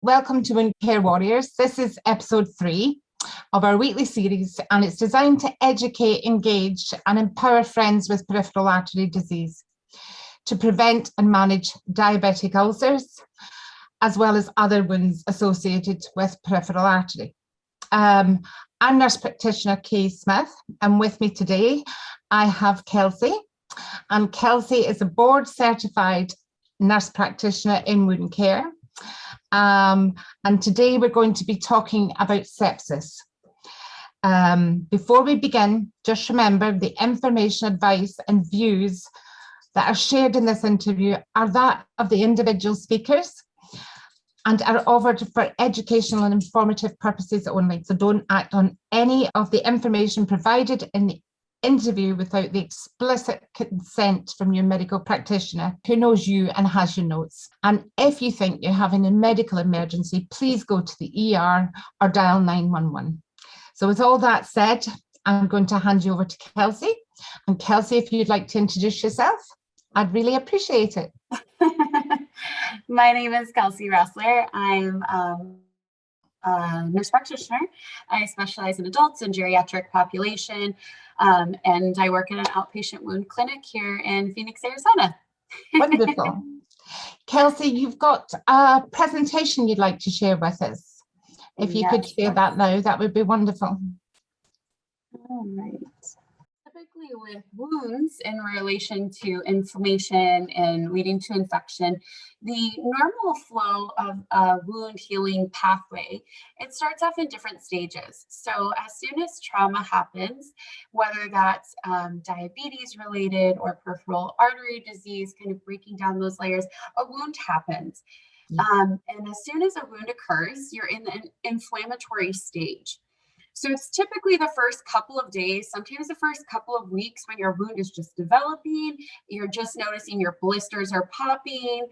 Welcome to Wound Care Warriors. This is episode 3 of our weekly series, and it's designed to educate, engage, and empower friends with peripheral artery disease to prevent and manage diabetic ulcers, as well as other wounds associated with peripheral artery. I'm nurse practitioner Kay Smith, and with me today I have Kelsey, and Kelsey is a board certified nurse practitioner in wound care. And today we're going to be talking about sepsis. Before we begin, just remember the information, advice and views that are shared in this interview are that of the individual speakers and are offered for educational and informative purposes only. So don't act on any of the information provided in the interview without the explicit consent from your medical practitioner who knows you and has your notes. And if you think you're having a medical emergency, please go to the ER or dial 911. So with all that said, I'm going to hand you over to Kelsey. And Kelsey, if you'd like to introduce yourself, I'd really appreciate it. My name is Kelsey Resler. I'm a nurse practitioner. I specialize in adults and geriatric population, and I work in an outpatient wound clinic here in Phoenix, Arizona. Wonderful. Kelsey, you've got a presentation you'd like to share with us. If you could share that now, that would be wonderful. All right. Typically with wounds in relation to inflammation and leading to infection, the normal flow of a wound healing pathway, it starts off in different stages. So as soon as trauma happens, whether that's diabetes related or peripheral artery disease, kind of breaking down those layers, a wound happens. And as soon as a wound occurs, you're in an inflammatory stage. So it's typically the first couple of days, sometimes the first couple of weeks when your wound is just developing, you're just noticing your blisters are popping.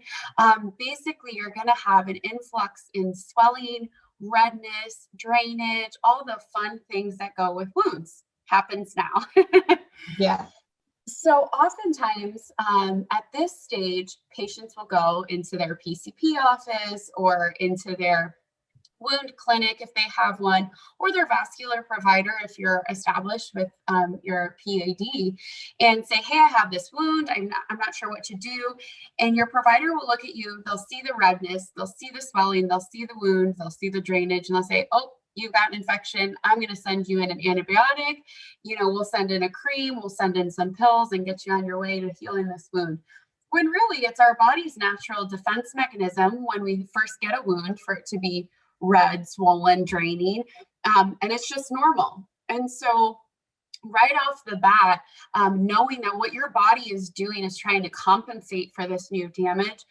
Basically, you're going to have an influx in swelling, redness, drainage, all the fun things that go with wounds. Happens now. Yeah. So oftentimes at this stage, patients will go into their PCP office or into their wound clinic if they have one, or their vascular provider if you're established with your PAD, and say, hey, I have this wound, I'm not sure what to do. And your provider will look at you, they'll see the redness, they'll see the swelling, they'll see the wound, they'll see the drainage, and they'll say, oh, you've got an infection, I'm going to send you in an antibiotic, we'll send in a cream, we'll send in some pills and get you on your way to healing this wound. When really it's our body's natural defense mechanism when we first get a wound for it to be red, swollen, draining, and it's just normal. And so right off the bat, knowing that what your body is doing is trying to compensate for this new damage,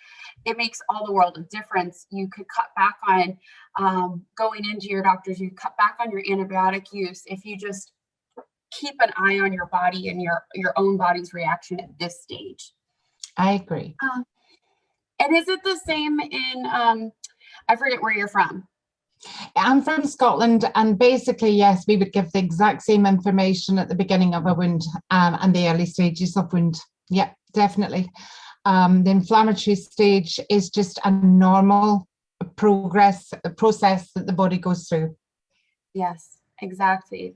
it makes all the world of difference. You could cut back on going into your doctors, you cut back on your antibiotic use if you just keep an eye on your body and your own body's reaction at this stage. I agree. And is it the same in, I forget where you're from. I'm from Scotland, and basically, yes, we would give the exact same information at the beginning of a wound and the early stages of wound. Yeah, definitely. The inflammatory stage is just a normal process that the body goes through. Yes, exactly.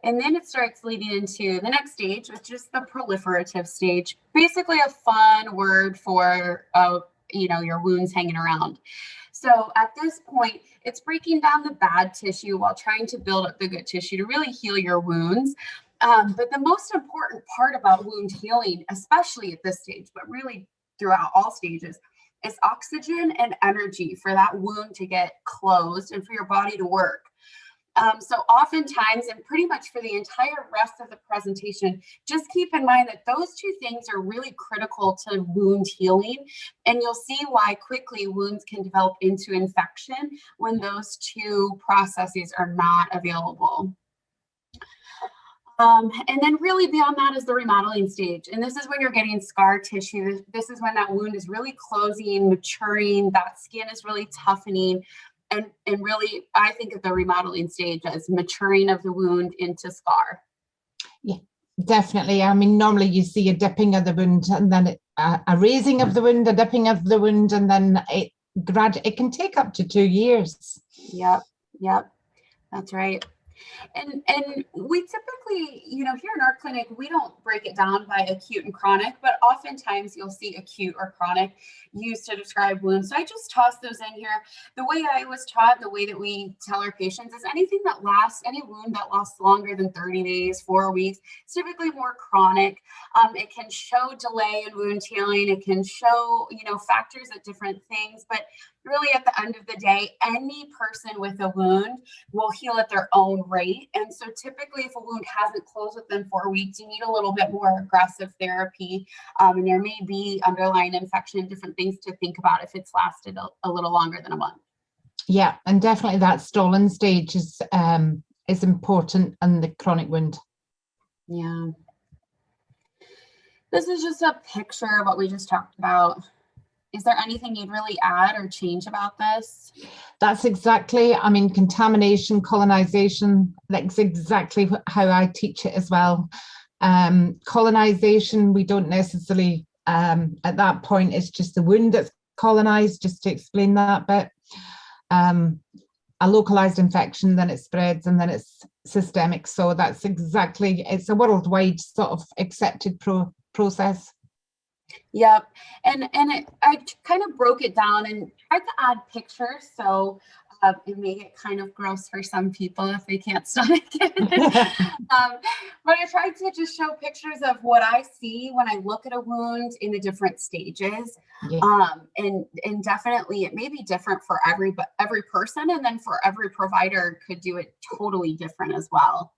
And then it starts leading into the next stage, which is the proliferative stage. Basically a fun word for, your wounds hanging around. So at this point, it's breaking down the bad tissue while trying to build up the good tissue to really heal your wounds. But the most important part about wound healing, especially at this stage, but really throughout all stages, is oxygen and energy for that wound to get closed and for your body to work. So oftentimes, and pretty much for the entire rest of the presentation, just keep in mind that those two things are really critical to wound healing. And you'll see why quickly wounds can develop into infection when those two processes are not available. And then really beyond that is the remodeling stage. And this is when you're getting scar tissue. This is when that wound is really closing, maturing, that skin is really toughening. And really, I think of the remodeling stage as maturing of the wound into scar. Yeah, definitely. I mean, normally you see a dipping of the wound and then a raising of the wound, a dipping of the wound, and then it can take up to 2 years. Yep, that's right. And we typically, you know, here in our clinic, we don't break it down by acute and chronic, but oftentimes you'll see acute or chronic used to describe wounds. So I just toss those in here. The way I was taught, the way that we tell our patients is anything that lasts, any wound that lasts longer than 30 days, 4 weeks, it's typically more chronic. It can show delay in wound healing. It can show, you know, factors at different things, but really at the end of the day, any person with a wound will heal at their own rate. And so typically if a wound hasn't closed within 4 weeks, you need a little bit more aggressive therapy. And there may be underlying infection, different things to think about if it's lasted a little longer than a month. Yeah, and definitely that stolen stage is important in the chronic wound. Yeah. This is just a picture of what we just talked about. Is there anything you'd really add or change about this? That's exactly, I mean, contamination, colonization, that's exactly how I teach it as well. Colonization, we don't necessarily, at that point, it's just the wound that's colonized, just to explain that bit. A localized infection, then it spreads, and then it's systemic. So that's exactly, it's a worldwide sort of accepted process. Yep. And I kind of broke it down and tried to add pictures. So it may get kind of gross for some people if they can't stomach it. But I tried to just show pictures of what I see when I look at a wound in the different stages. Yeah. And definitely it may be different for every person, and then for every provider could do it totally different as well.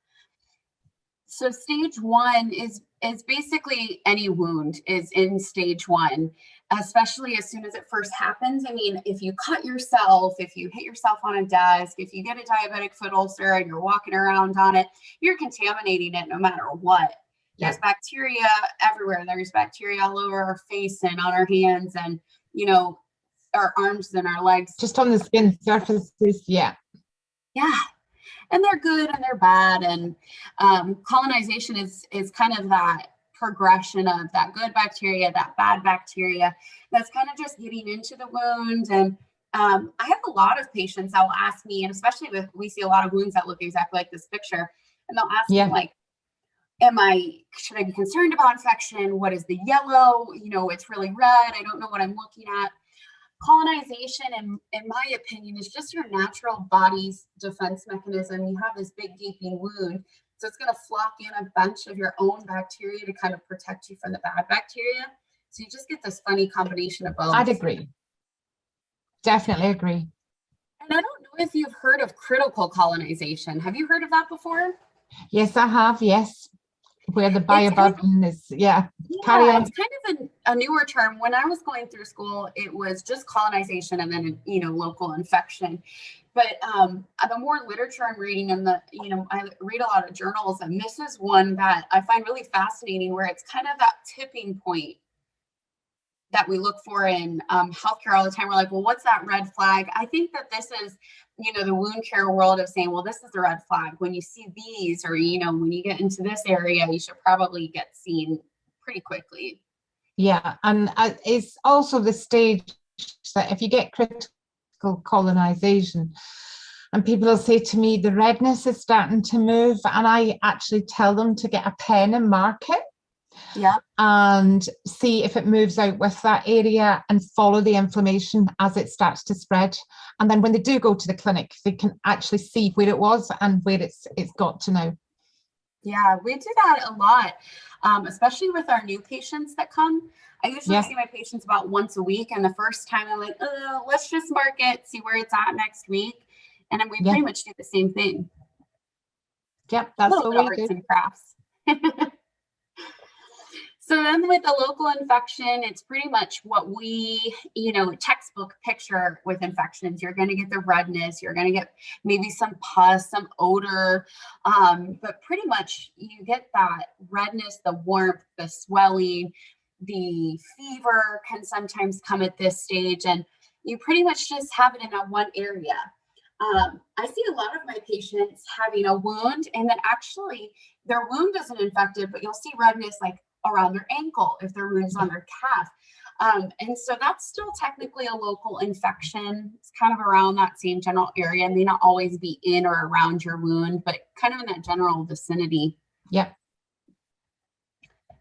So stage 1 is basically any wound is in stage 1, especially as soon as it first happens. I mean, if you cut yourself, if you hit yourself on a desk, if you get a diabetic foot ulcer and you're walking around on it, you're contaminating it no matter what. There's bacteria everywhere. There's bacteria all over our face and on our hands and, you know, our arms and our legs. Just on the skin surfaces, yeah. Yeah. And they're good and they're bad. And colonization is kind of that progression of that good bacteria, that bad bacteria. That's kind of just getting into the wound. And I have a lot of patients that will ask me, and especially we see a lot of wounds that look exactly like this picture, and they'll ask me like, should I be concerned about infection? What is the yellow? You know, it's really red. I don't know what I'm looking at. Colonization, in my opinion, is just your natural body's defense mechanism. You have this big gaping wound, so it's going to flock in a bunch of your own bacteria to kind of protect you from the bad bacteria. So you just get this funny combination of both. I'd agree. Definitely agree. And I don't know if you've heard of critical colonization. Have you heard of that before? Yes, I have. Yes. Where the bioburden is, carry on. It's kind of a newer term. When I was going through school, it was just colonization and then, you know, local infection. But the more literature I'm reading and I read a lot of journals, and this is one that I find really fascinating, where it's kind of that tipping point that we look for in healthcare all the time. We're like, well, what's that red flag? I think that this is, you know, the wound care world of saying, well, this is the red flag. When you see these, or, you know, when you get into this area, you should probably get seen pretty quickly. Yeah. And it's also the stage that if you get critical colonization, and people will say to me, the redness is starting to move, and I actually tell them to get a pen and mark it. Yeah. And see if it moves out with that area and follow the inflammation as it starts to spread. And then when they do go to the clinic, they can actually see where it was and where it's got to now. Yeah, we do that a lot, especially with our new patients that come. I usually see my patients about once a week. And the first time I'm like, oh, let's just mark it, see where it's at next week. And then we pretty much do the same thing. Yep, that's what we do. Arts and crafts. So then with a local infection, it's pretty much what we, you know, textbook picture with infections. You're going to get the redness, you're going to get maybe some pus, some odor, but pretty much you get that redness, the warmth, the swelling, the fever can sometimes come at this stage, and you pretty much just have it in that one area. I see a lot of my patients having a wound, and then actually their wound isn't infected, but you'll see redness like around their ankle if their wound is on their calf. And so that's still technically a local infection. It's kind of around that same general area. It may not always be in or around your wound, but kind of in that general vicinity. Yep.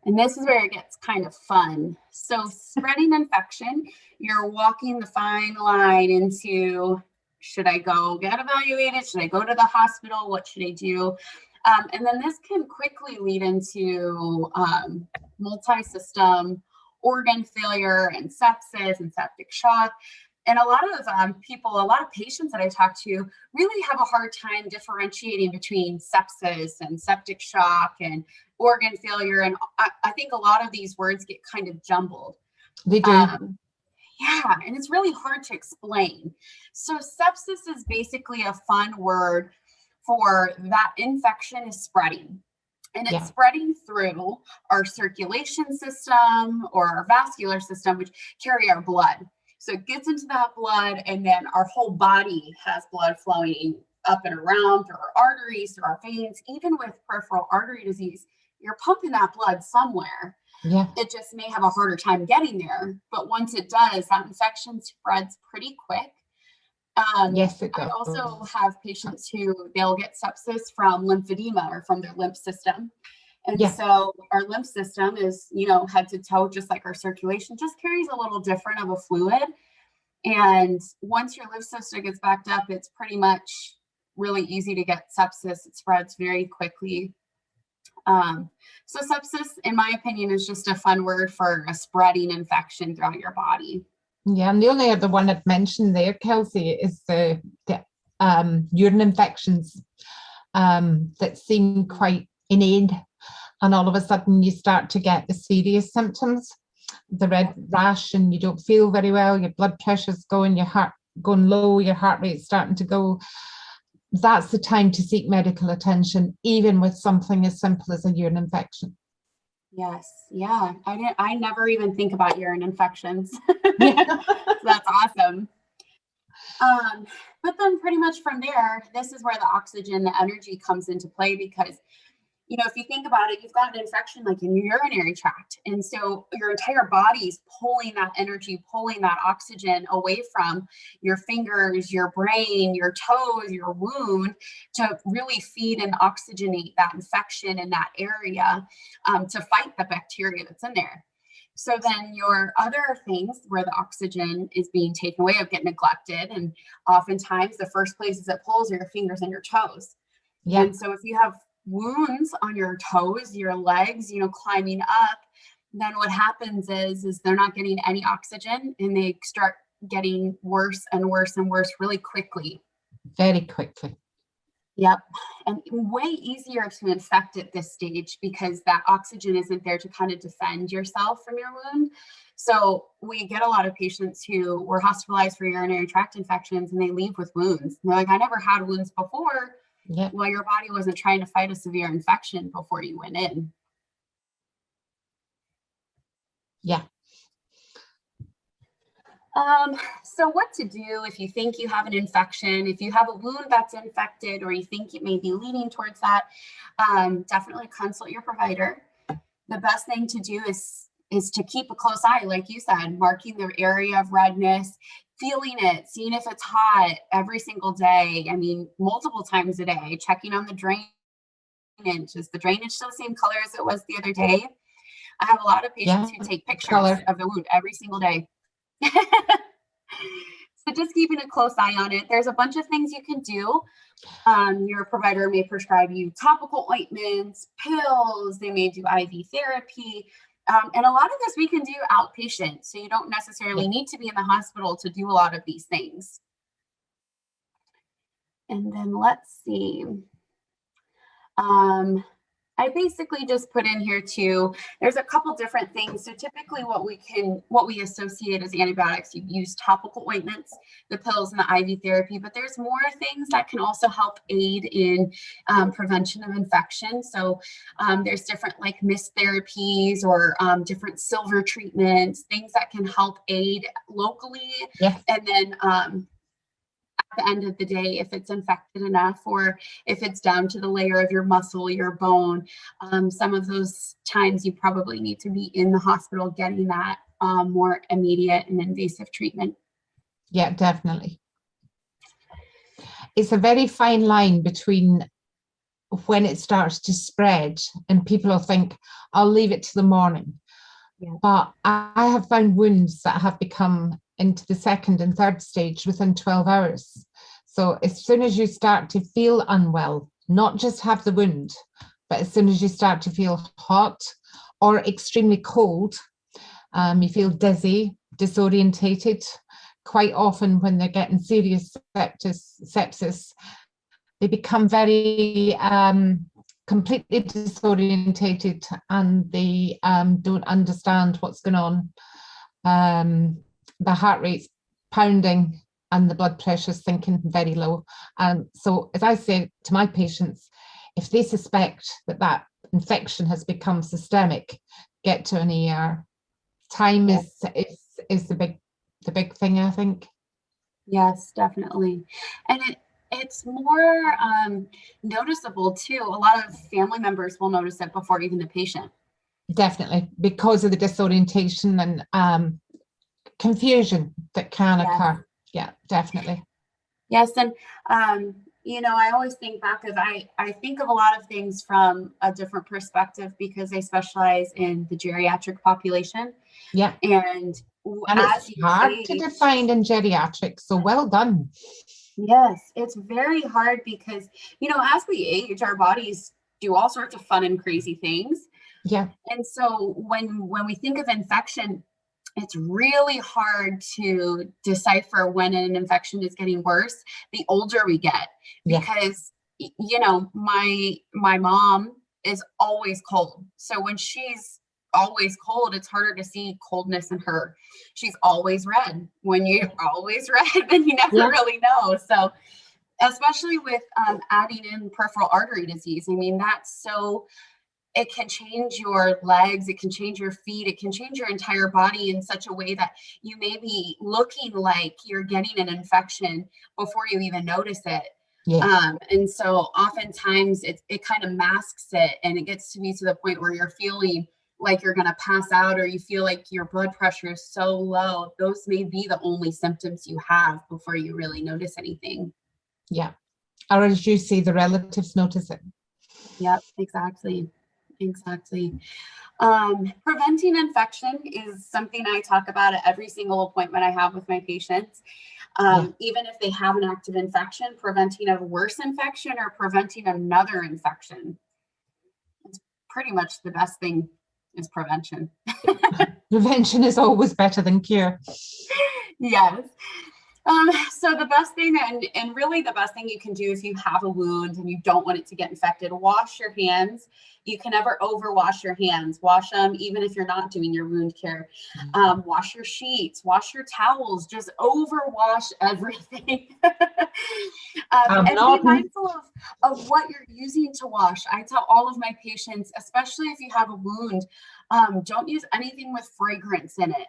And this is where it gets kind of fun. So spreading infection, you're walking the fine line into, should I go get evaluated? Should I go to the hospital? What should I do? And then this can quickly lead into multi-system organ failure and sepsis and septic shock. And a lot of people, a lot of patients that I talk to really have a hard time differentiating between sepsis and septic shock and organ failure. And I think a lot of these words get kind of jumbled. They do. Yeah, and it's really hard to explain. So sepsis is basically a fun word for that infection is spreading. And it's spreading through our circulation system or our vascular system, which carry our blood. So it gets into that blood, and then our whole body has blood flowing up and around through our arteries, through our veins. Even with peripheral artery disease, you're pumping that blood somewhere. Yeah. It just may have a harder time getting there. But once it does, that infection spreads pretty quick. Yes, it does. I also have patients who they'll get sepsis from lymphedema or from their lymph system. And so our lymph system is, you know, head to toe, just like our circulation, just carries a little different of a fluid. And once your lymph system gets backed up, it's pretty much really easy to get sepsis. It spreads very quickly. So sepsis, in my opinion, is just a fun word for a spreading infection throughout your body. Yeah, and the only other one I'd mentioned there, Kelsey, is the urine infections that seem quite inane, and all of a sudden you start to get the serious symptoms, the red rash, and you don't feel very well, your blood pressure's going, your heart going low, your heart rate's starting to go. That's the time to seek medical attention, even with something as simple as a urine infection. Yes. Yeah. I never even think about urine infections. That's awesome. But then pretty much from there, this is where the oxygen, the energy comes into play, because, you know, if you think about it, you've got an infection like in your urinary tract. And so your entire body's pulling that energy, pulling that oxygen away from your fingers, your brain, your toes, your wound, to really feed and oxygenate that infection in that area, to fight the bacteria that's in there. So then your other things where the oxygen is being taken away get neglected. And oftentimes the first places it pulls are your fingers and your toes. Yeah. And so if you have wounds on your toes, your legs, you know, climbing up, then what happens is they're not getting any oxygen, and they start getting worse and worse and worse really quickly. Very quickly. Yep. And way easier to infect at this stage, because that oxygen isn't there to kind of defend yourself from your wound. So we get a lot of patients who were hospitalized for urinary tract infections, and they leave with wounds. And they're like, I never had wounds before. Yeah. Well, your body wasn't trying to fight a severe infection before you went in. Yeah. So what to do if you think you have an infection, if you have a wound that's infected, or you think it may be leading towards that, definitely consult your provider. The best thing to do is to keep a close eye, like you said, marking the area of redness, feeling it, seeing if it's hot every single day. I mean, multiple times a day, checking on the drainage. Is the drainage still the same color as it was the other day? I have a lot of patients who take pictures of the wound every single day. So just keeping a close eye on it. There's a bunch of things you can do. Your provider may prescribe you topical ointments, pills. They may do IV therapy. And a lot of this we can do outpatient. So you don't necessarily need to be in the hospital to do a lot of these things. And then let's see. I basically just put in here too, there's a couple different things. So typically what we associate as antibiotics, you use topical ointments, the pills, and the IV therapy, but there's more things that can also help aid in prevention of infection. So there's different like mist therapies, or different silver treatments, things that can help aid locally. And then the end of the day, if it's infected enough, or if it's down to the layer of your muscle, your bone, some of those times you probably need to be in the hospital getting that more immediate and invasive treatment. Yeah, definitely. It's a very fine line between when it starts to spread and people will think, I'll leave it to the morning. Yeah. But I have found wounds that have become into the second and third stage within 12 hours. So as soon as you start to feel unwell, not just have the wound, but as soon as you start to feel hot or extremely cold, you feel dizzy, disorientated. Quite often when they're getting serious sepsis, they become very completely disorientated and they don't understand what's going on. The heart rate's pounding and the blood pressure's sinking very low. So as I say to my patients, if they suspect that that infection has become systemic, get to an ER. Time is the big thing, I think. Yes, definitely. And it's more noticeable too. A lot of family members will notice it before even the patient. Definitely, because of the disorientation and confusion that can occur. Yeah, definitely. Yes, and I always think back of I think of a lot of things from a different perspective because I specialize in the geriatric population. Yeah. And it's hard to define in geriatrics, so well done. Yes, it's very hard because, as we age, our bodies do all sorts of fun and crazy things. Yeah. And so when we think of infection, it's really hard to decipher when an infection is getting worse the older we get, because, my mom is always cold. So when she's always cold, it's harder to see coldness in her. She's always red. When you're always red, then you never really know. So especially with adding in peripheral artery disease, I mean, it can change your legs, it can change your feet, it can change your entire body in such a way that you may be looking like you're getting an infection before you even notice it. Yeah. And so oftentimes it kind of masks it, and it gets to be to the point where you're feeling like you're going to pass out, or you feel like your blood pressure is so low. Those may be the only symptoms you have before you really notice anything. Yeah. Or as you say, the relatives notice it. Yep, exactly. Preventing infection is something I talk about at every single appointment I have with my patients. Even if they have an active infection, preventing a worse infection or preventing another infection. It's pretty much the best thing is prevention. Prevention is always better than cure. Yes. So the best thing, and really the best thing you can do if you have a wound and you don't want it to get infected, wash your hands. You can never overwash your hands. Wash them even if you're not doing your wound care. Wash your sheets, wash your towels, just overwash everything. And be mindful of what you're using to wash. I tell all of my patients, especially if you have a wound, don't use anything with fragrance in it.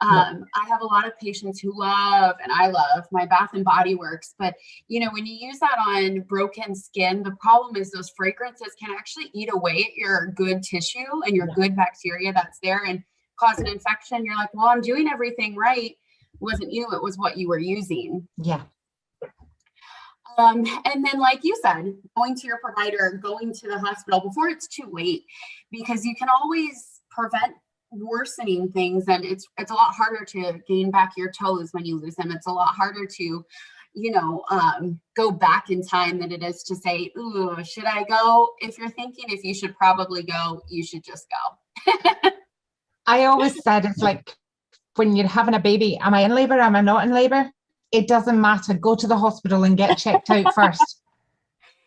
I have a lot of patients who love, and I love, my Bath and Body Works, but when you use that on broken skin, the problem is those fragrances can actually eat away at your good tissue and your good bacteria that's there and cause an infection. You're like, well, I'm doing everything right. It wasn't you, it was what you were using. Yeah. And then, like you said, going to your provider, going to the hospital before it's too late, because you can always prevent worsening things, and it's a lot harder to gain back your toes when you lose them. It's a lot harder to go back in time than it is to say, ooh, should I go? If you're thinking if you should probably go, you should just go. I always said it's like when you're having a baby, am I in labor, am I not in labor? It doesn't matter, go to the hospital and get checked out first.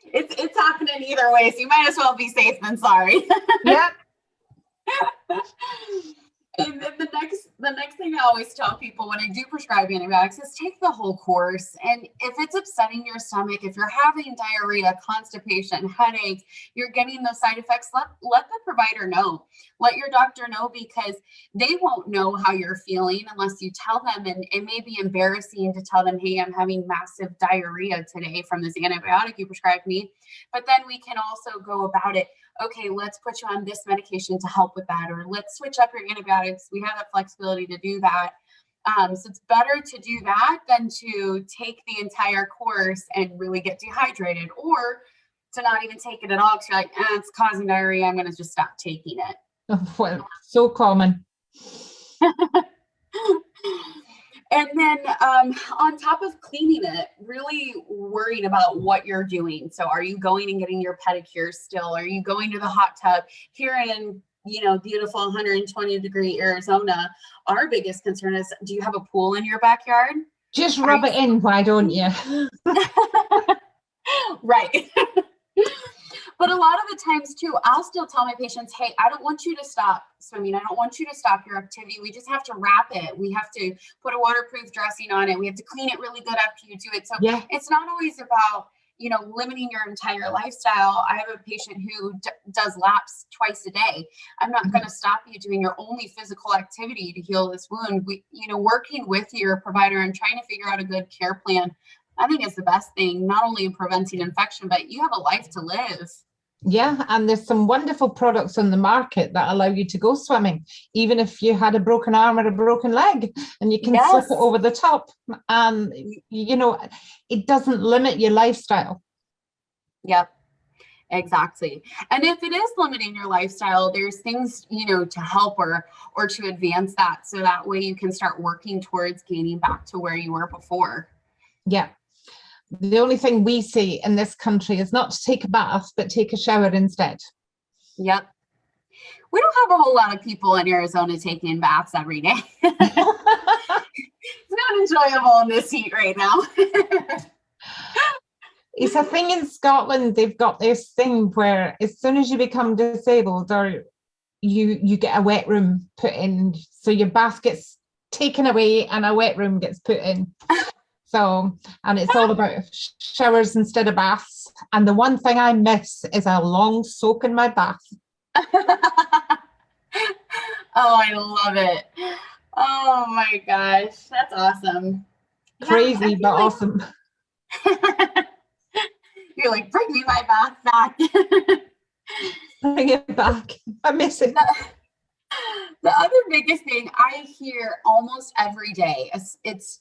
It's happening either way, so you might as well be safe than sorry. Yeah. And then the next thing I always tell people when I do prescribe antibiotics is take the whole course. And if it's upsetting your stomach, if you're having diarrhea, constipation, headaches, you're getting those side effects, let the provider know. Let your doctor know, because they won't know how you're feeling unless you tell them. And it may be embarrassing to tell them, hey, I'm having massive diarrhea today from this antibiotic you prescribed me. But then we can also go about it. Okay, let's put you on this medication to help with that, or let's switch up your antibiotic antibiotics. We have the flexibility to do that. So it's better to do that than to take the entire course and really get dehydrated, or to not even take it at all because you're like, it's causing diarrhea, I'm going to just stop taking it. Oh, well, so common. And then on top of cleaning it, really worrying about what you're doing. So are you going and getting your pedicure still? Are you going to the hot tub? Here in, beautiful 120-degree Arizona, our biggest concern is, do you have a pool in your backyard? Just rub it in, why don't you? Right. But a lot of the times too, I'll still tell my patients, hey, I don't want you to stop swimming. I don't want you to stop your activity. We just have to wrap it. We have to put a waterproof dressing on it. We have to clean it really good after you do it. So It's not always about, limiting your entire lifestyle. I have a patient who does laps twice a day. I'm not going to stop you doing your only physical activity to heal this wound. We, working with your provider and trying to figure out a good care plan, I think is the best thing, not only in preventing infection, but you have a life to live. Yeah, and there's some wonderful products on the market that allow you to go swimming, even if you had a broken arm or a broken leg, and you can slip it over the top. It doesn't limit your lifestyle. Yep, exactly. And if it is limiting your lifestyle, there's things, to help or to advance that, so that way you can start working towards gaining back to where you were before. Yeah. The only thing we see in this country is not to take a bath, but take a shower instead. Yep. We don't have a whole lot of people in Arizona taking baths every day. It's not enjoyable in this heat right now. It's a thing in Scotland. They've got this thing where as soon as you become disabled, or you get a wet room put in, so your bath gets taken away and a wet room gets put in. So, and it's all about showers instead of baths. And the one thing I miss is a long soak in my bath. Oh, I love it. Oh my gosh, that's awesome. Crazy, but awesome. You're like, bring me my bath back. Bring it back. I miss it. The other biggest thing I hear almost every day it's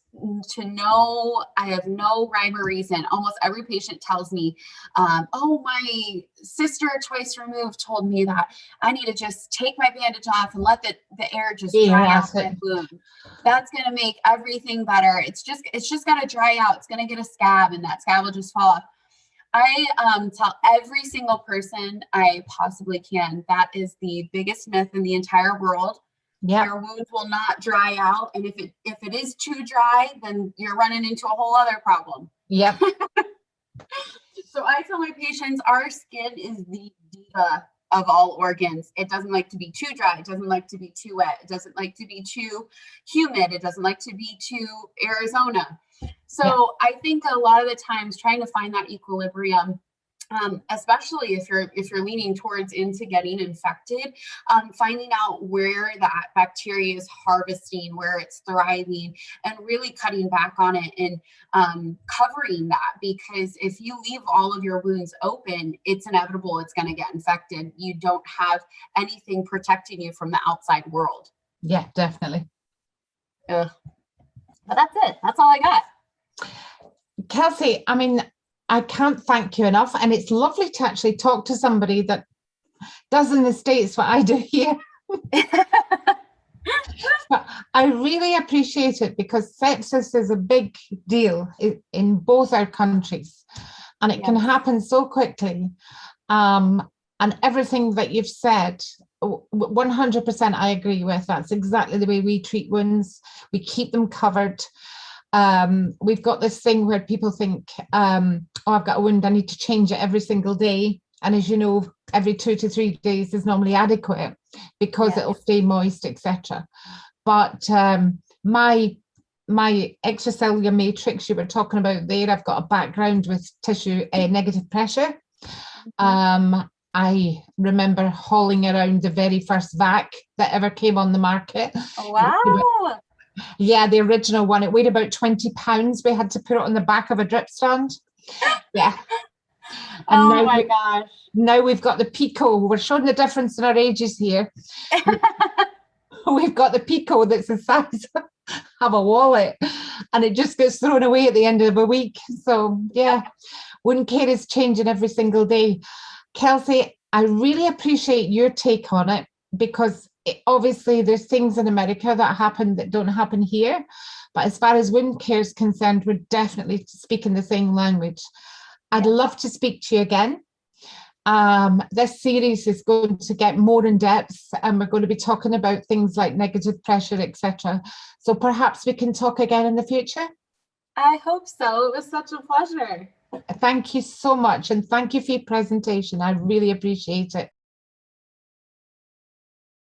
to know, I have no rhyme or reason. Almost every patient tells me, oh, my sister twice removed told me that I need to just take my bandage off and let the air just dry out my wound. That's going to make everything better. It's just got to dry out. It's going to get a scab, and that scab will just fall off. I tell every single person I possibly can, that is the biggest myth in the entire world. Yeah. Your wounds will not dry out. And if it is too dry, then you're running into a whole other problem. Yep. So I tell my patients, our skin is the diva of all organs. It doesn't like to be too dry. It doesn't like to be too wet. It doesn't like to be too humid. It doesn't like to be too Arizona. So I think a lot of the times trying to find that equilibrium, especially if you're leaning towards into getting infected, finding out where that bacteria is harvesting, where it's thriving, and really cutting back on it and covering that. Because if you leave all of your wounds open, it's inevitable it's going to get infected. You don't have anything protecting you from the outside world. Yeah, definitely. But that's it. That's all I got. Kelsey, I mean, I can't thank you enough. And it's lovely to actually talk to somebody that does in the States what I do here. But I really appreciate it, because sepsis is a big deal in both our countries, and it can happen so quickly. And everything that you've said, 100% I agree with. That's exactly the way we treat wounds. We keep them covered. We've got this thing where people think, oh, I've got a wound, I need to change it every single day. And as you know, every 2 to 3 days is normally adequate, because it'll stay moist, etc. But my extracellular matrix you were talking about there, I've got a background with tissue negative pressure. I remember hauling around the very first vac that ever came on the market. Oh, wow. Yeah, the original one. It weighed about 20 pounds. We had to put it on the back of a drip stand. Yeah. And oh my gosh. Now we've got the 𝐓𝐫𝐞𝐭. We're showing the difference in our ages here. we've got the 𝐓𝐫𝐞𝐚 that's the size of a wallet, and it just gets thrown away at the end of a week. So yeah, wound care is changing every single day. Kelsey, I really appreciate your take on it, because obviously there's things in America that happen that don't happen here. But as far as wound care is concerned, we're definitely speaking the same language. I'd love to speak to you again. This series is going to get more in depth, and we're going to be talking about things like negative pressure, etc. So perhaps we can talk again in the future. I hope so. It was such a pleasure. Thank you so much, and thank you for your presentation. I really appreciate it.